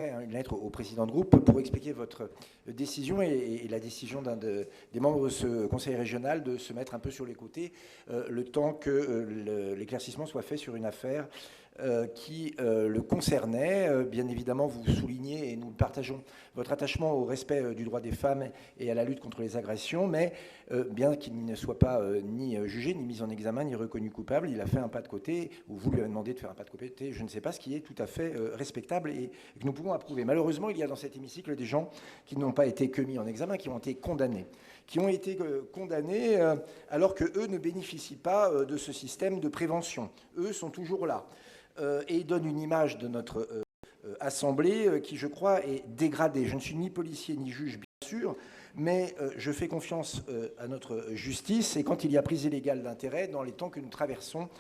une lettre au président de groupe pour expliquer votre décision et la décision des membres de ce conseil régional de se mettre un peu sur les côtés le temps que l'éclaircissement soit fait sur une affaire qui le concernait. Bien évidemment, vous soulignez, et nous partageons votre attachement au respect du droit des femmes et à la lutte contre les agressions, mais bien qu'il ne soit pas ni jugé, ni mis en examen, ni reconnu coupable, il a fait un pas de côté, ou vous lui avez demandé de faire un pas de côté, je ne sais pas, ce qui est tout à fait respectable et que nous pouvons approuver. Malheureusement, il y a dans cet hémicycle des gens qui n'ont pas été que mis en examen, qui ont été condamnés. Alors qu'eux ne bénéficient pas de ce système de prévention. Eux sont toujours là. Et ils donnent une image de notre Assemblée qui, je crois, est dégradée. Je ne suis ni policier ni juge, bien sûr, mais je fais confiance à notre justice. Et quand il y a prise illégale d'intérêt, dans les temps que nous traversons,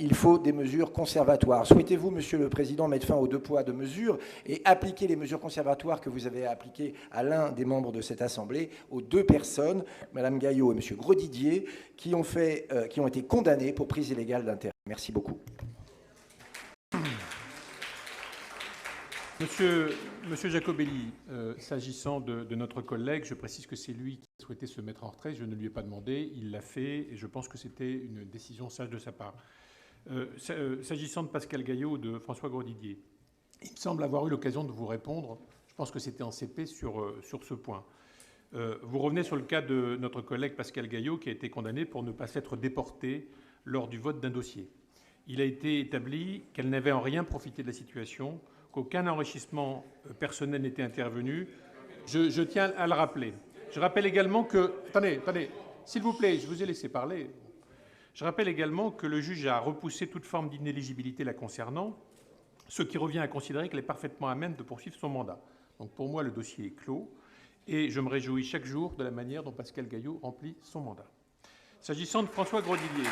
il faut des mesures conservatoires. Souhaitez-vous, Monsieur le Président, mettre fin aux 2 poids, 2 mesures et appliquer les mesures conservatoires que vous avez appliquées à l'un des membres de cette Assemblée, aux 2 personnes, Mme Gaillot et M. Grosdidier, qui ont été condamnés pour prise illégale d'intérêt. Merci beaucoup. Monsieur Jacobelli, s'agissant de notre collègue, je précise que c'est lui qui a souhaité se mettre en retrait. Je ne lui ai pas demandé, il l'a fait, et je pense que c'était une décision sage de sa part. S'agissant de Pascal Gaillot ou de François Grosdidier, il me semble avoir eu l'occasion de vous répondre. Je pense que c'était en CP sur ce point. Vous revenez sur le cas de notre collègue Pascal Gaillot qui a été condamné pour ne pas s'être déporté lors du vote d'un dossier. Il a été établi qu'elle n'avait en rien profité de la situation, qu'aucun enrichissement personnel n'était intervenu. Je tiens à le rappeler. Je rappelle également que... Attendez, s'il vous plaît, je vous ai laissé parler. Je rappelle également que le juge a repoussé toute forme d'inéligibilité la concernant, ce qui revient à considérer qu'elle est parfaitement à même de poursuivre son mandat. Donc pour moi, le dossier est clos et je me réjouis chaque jour de la manière dont Pascal Gaillot remplit son mandat. S'agissant de François Grosdidier...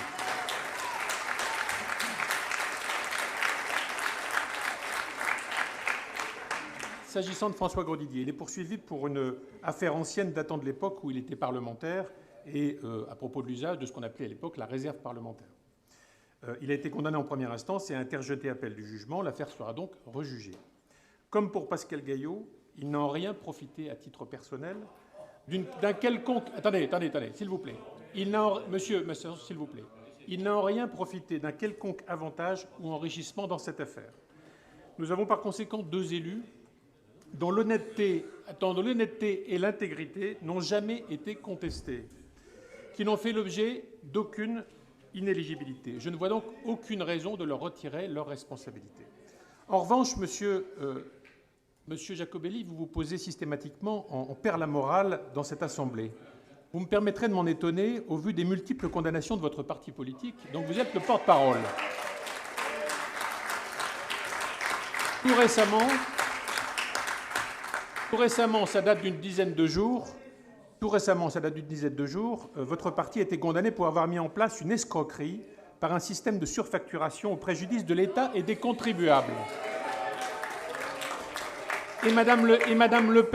S'agissant de François Grosdidier, il est poursuivi pour une affaire ancienne datant de l'époque où il était parlementaire et à propos de l'usage de ce qu'on appelait à l'époque la réserve parlementaire. Il a été condamné en première instance et a interjeté appel du jugement. L'affaire sera donc rejugée. Comme pour Pascal Gaillot, il n'a en rien profité à titre personnel d'un quelconque... Attendez, s'il vous plaît. Monsieur, s'il vous plaît. Il n'a en rien profité d'un quelconque avantage ou enrichissement dans cette affaire. Nous avons par conséquent 2 élus dont l'honnêteté et l'intégrité n'ont jamais été contestées, qui n'ont fait l'objet d'aucune inéligibilité. Je ne vois donc aucune raison de leur retirer leur responsabilité. En revanche, monsieur Jacobelli, vous vous posez systématiquement en père la morale dans cette Assemblée. Vous me permettrez de m'en étonner au vu des multiples condamnations de votre parti politique, dont vous êtes le porte-parole. Tout récemment, ça date d'une dizaine de jours, votre parti a été condamné pour avoir mis en place une escroquerie par un système de surfacturation au préjudice de l'État et des contribuables. Et Madame Le Pen